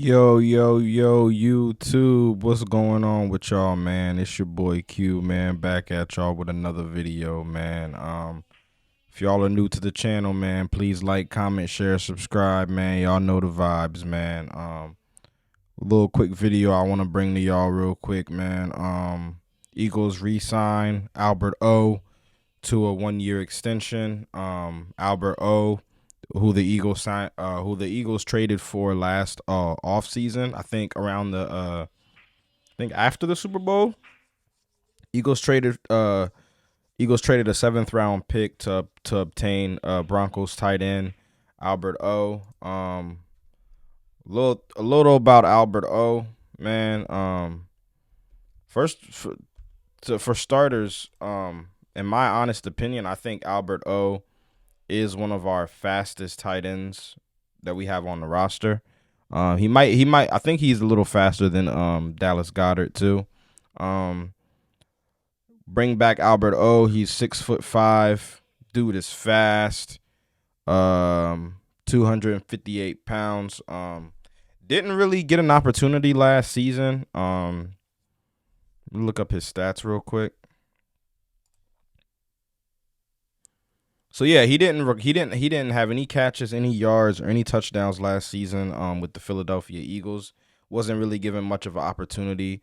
Yo, YouTube. What's going on with y'all, man? It's your boy Q, man, back at y'all with another video, man. If y'all are new to the channel, man, please like, comment, share, subscribe, man. Y'all know the vibes, man. A little quick video I want to bring to y'all real quick, man. Eagles re-sign Albert O to a 1 year extension. Albert O, who the Eagles traded for last off season. I think around the I think after the Super Bowl, Eagles traded Eagles traded a seventh round pick to obtain Broncos tight end Albert O. A little about Albert O, man. First for starters, in my honest opinion, I think Albert O is one of our fastest tight ends that we have on the roster. He might. I think he's a little faster than Dallas Goedert too. Um, bring back Albert O. He's 6'5". Dude is fast. 258 pounds. Didn't really get an opportunity last season. Look up his stats real quick. So yeah, he didn't have any catches, any yards, or any touchdowns last season with the Philadelphia Eagles. Wasn't really given much of an opportunity.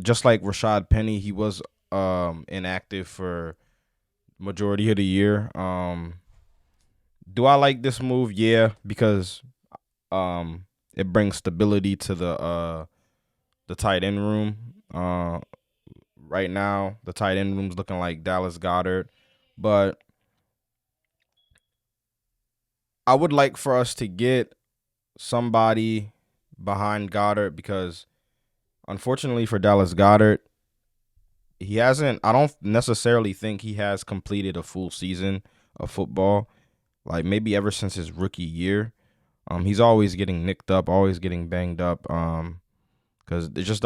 Just like Rashad Penny, he was inactive for majority of the year. Do I like this move? Yeah, because it brings stability to the tight end room. Right now the tight end room's looking like Dallas Goedert, but I would like for us to get somebody behind Goddard because, unfortunately for Dallas Goddard, he hasn't. I don't necessarily think he has completed a full season of football. Like maybe ever since his rookie year, he's always getting nicked up, always getting banged up. Because it's just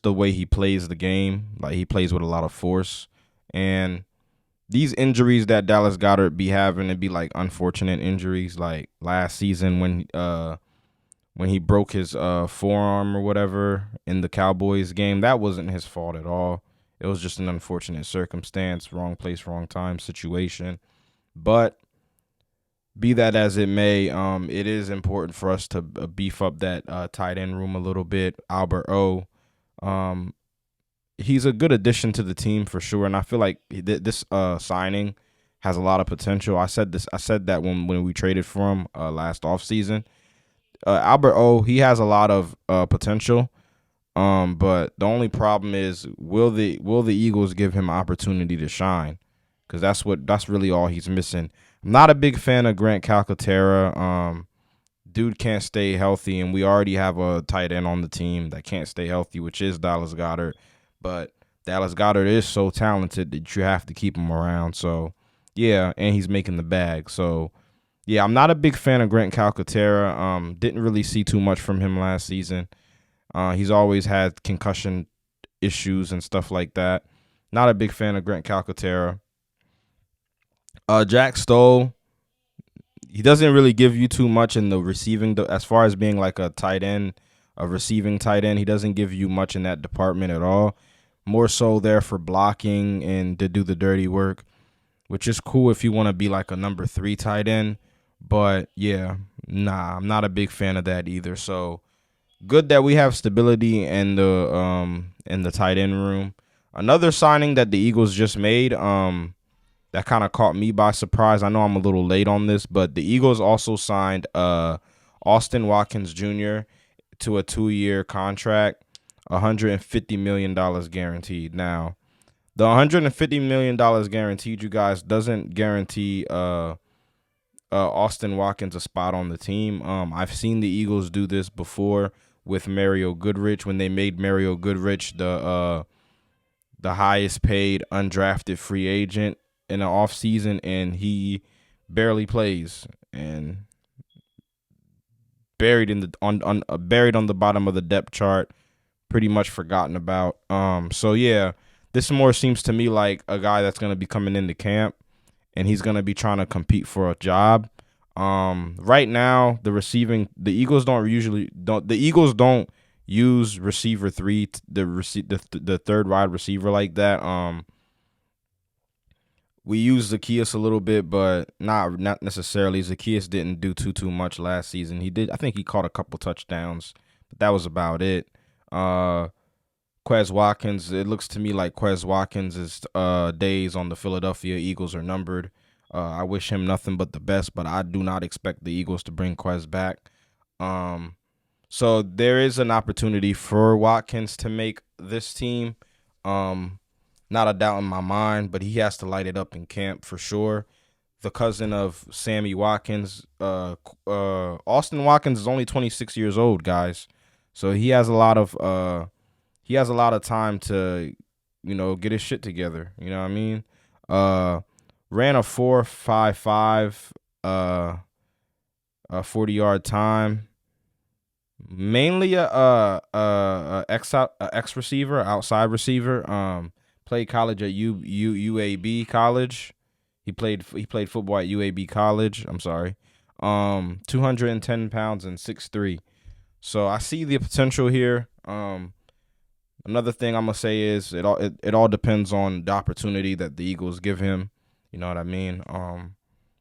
the way he plays the game. Like he plays with a lot of force, and these injuries that Dallas Goedert be having, it'd be like unfortunate injuries, like last season when he broke his forearm or whatever in the Cowboys game. That wasn't his fault at all. It was just an unfortunate circumstance, wrong place, wrong time situation. But be that as it may, it is important for us to beef up that tight end room a little bit. Albert O, he's a good addition to the team for sure, and I feel like this signing has a lot of potential. I said this. I said that when we traded for him last offseason. Albert O, he has a lot of potential. But the only problem is, will the Eagles give him opportunity to shine? Because that's really all he's missing. I'm not a big fan of Grant Calcaterra. Dude can't stay healthy, and we already have a tight end on the team that can't stay healthy, which is Dallas Goedert. But Dallas Goedert is so talented that you have to keep him around. So yeah, and he's making the bag. So yeah, I'm not a big fan of Grant Calcaterra. Didn't really see too much from him last season. He's always had concussion issues and stuff like that. Not a big fan of Grant Calcaterra. Jack Stoll, he doesn't really give you too much in the receiving, as far as being like a tight end, a receiving tight end. He doesn't give you much in that department at all. More so there for blocking and to do the dirty work, which is cool if you want to be like a number 3 tight end. But yeah, nah, I'm not a big fan of that either. So good that we have stability in the tight end room. Another signing that the Eagles just made, that kind of caught me by surprise. I know I'm a little late on this, but the Eagles also signed Austin Watkins Jr. to a 2-year contract, $150 million guaranteed. Now, the $150 million guaranteed, you guys, doesn't guarantee Austin Watkins a spot on the team. I've seen the Eagles do this before with Mario Goodrich when they made Mario Goodrich the highest paid undrafted free agent in the offseason, and he barely plays and buried on the bottom of the depth chart, pretty much forgotten about. So yeah, this more seems to me like a guy that's going to be coming into camp and he's going to be trying to compete for a job. Right now the Eagles don't use receiver three, the third wide receiver like that. We used Zacchaeus a little bit, but not necessarily. Zacchaeus didn't do too much last season. I think he caught a couple touchdowns, but that was about it. Uh, Quez Watkins. It looks to me like Quez Watkins' days on the Philadelphia Eagles are numbered. I wish him nothing but the best, but I do not expect the Eagles to bring Quez back. Um, so there is an opportunity for Watkins to make this team. Um, Not a doubt in my mind, but he has to light it up in camp for sure. The cousin of Sammy Watkins, Austin Watkins is only 26 years old, guys. So he has a lot of time to, get his shit together. You know what I mean? Uh, Ran a 4.55, a 40-yard time. Mainly a X receiver, outside receiver. Played college at UAB College. He played football at UAB College. I'm sorry. 210 pounds and 6'3". So I see the potential here. Another thing I'm gonna say is it all depends on the opportunity that the Eagles give him. You know what I mean?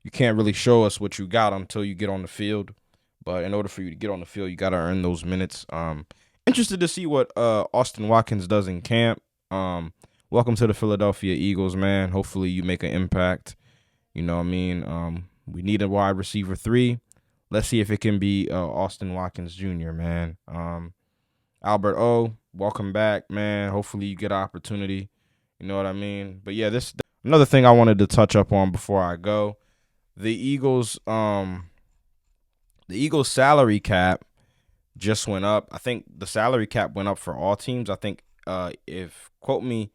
You can't really show us what you got until you get on the field. But in order for you to get on the field, you gotta earn those minutes. Interested to see what Austin Watkins does in camp. Welcome to the Philadelphia Eagles, man. Hopefully you make an impact. You know what I mean? We need a wide receiver 3. Let's see if it can be Austin Watkins Jr., man. Albert O, welcome back, man. Hopefully you get an opportunity. You know what I mean? But yeah, this another thing I wanted to touch up on before I go. The Eagles salary cap just went up. I think the salary cap went up for all teams. I think if quote me,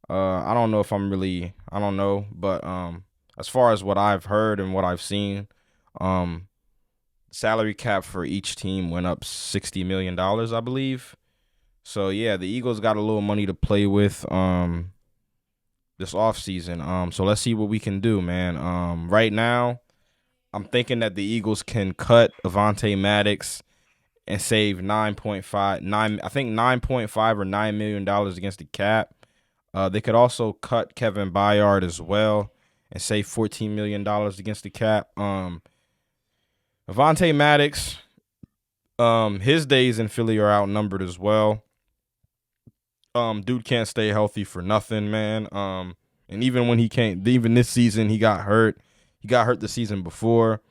I don't know if I don't know, but as far as what I've heard and what I've seen, salary cap for each team went up $60 million, I believe. So yeah, the Eagles got a little money to play with this offseason. So let's see what we can do, man. Right now, I'm thinking that the Eagles can cut Avonte Maddox and save 9.5 or $9 million against the cap. They could also cut Kevin Byard as well and save $14 million against the cap. Avonte Maddox, his days in Philly are outnumbered as well. Dude can't stay healthy for nothing, man. And even when he can't, even this season, he got hurt. He got hurt the season before.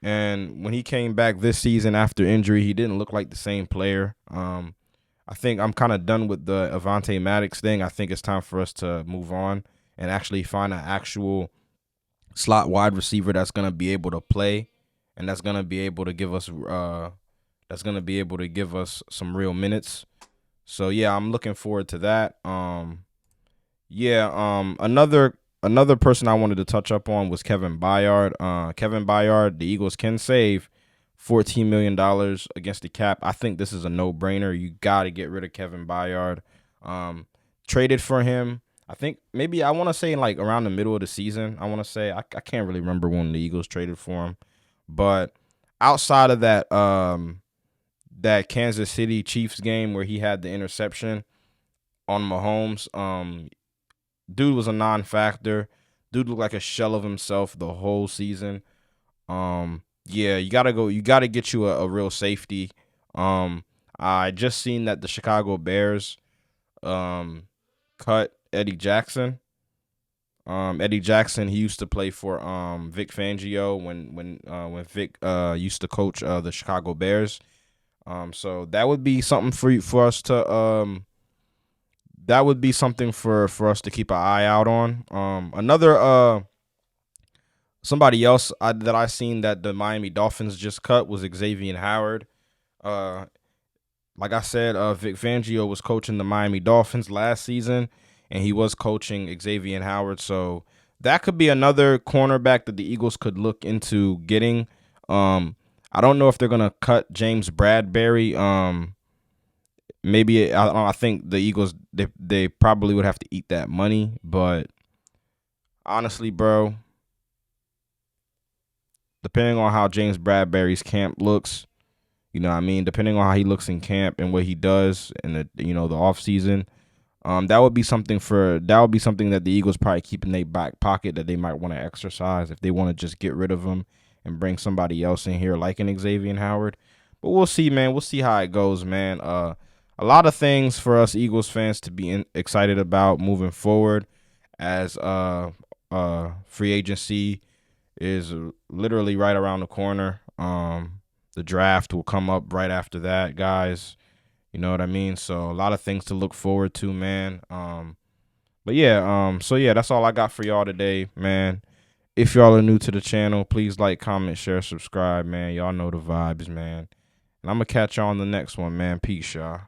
And when he came back this season after injury, he didn't look like the same player. I think I'm kind of done with the Avonte Maddox thing. I think it's time for us to move on and actually find an actual slot wide receiver that's gonna be able to play and that's gonna be able to give us some real minutes. So yeah, I'm looking forward to that. Another person I wanted to touch up on was Kevin Byard. Kevin Byard, the Eagles can save $14 million against the cap. I think this is a no-brainer. You got to get rid of Kevin Byard. Traded for him. I think maybe I want to say like around the middle of the season. I want to say I can't really remember when the Eagles traded for him, but outside of that Kansas City Chiefs game where he had the interception on Mahomes, dude was a non-factor. Dude looked like a shell of himself the whole season. Yeah, you gotta get you a real safety. I just seen that the Chicago Bears cut Eddie Jackson. Eddie Jackson, he used to play for Vic Fangio when Vic used to coach the Chicago Bears. So that would be something for us to that would be something for us to keep an eye out on. Another somebody else that I seen that the Miami Dolphins just cut was Xavier Howard. Like I said, Vic Fangio was coaching the Miami Dolphins last season, and he was coaching Xavier Howard. So that could be another cornerback that the Eagles could look into getting. I don't know if they're gonna cut James Bradbury. Maybe I think the Eagles they probably would have to eat that money, but honestly, bro, depending on how James Bradbury's camp looks, you know what I mean, depending on how he looks in camp and what he does in the the off season, that would be something that the Eagles probably keep in their back pocket that they might want to exercise if they want to just get rid of him and bring somebody else in here like an Xavier Howard. But we'll see, man. We'll see how it goes, man. A lot of things for us Eagles fans to be excited about moving forward as free agency is literally right around the corner. The draft will come up right after that, guys. You know what I mean? So a lot of things to look forward to, man. But yeah, so yeah, that's all I got for y'all today, man. If y'all are new to the channel, please like, comment, share, subscribe, man. Y'all know the vibes, man. And I'm gonna catch y'all on the next one, man. Peace, y'all.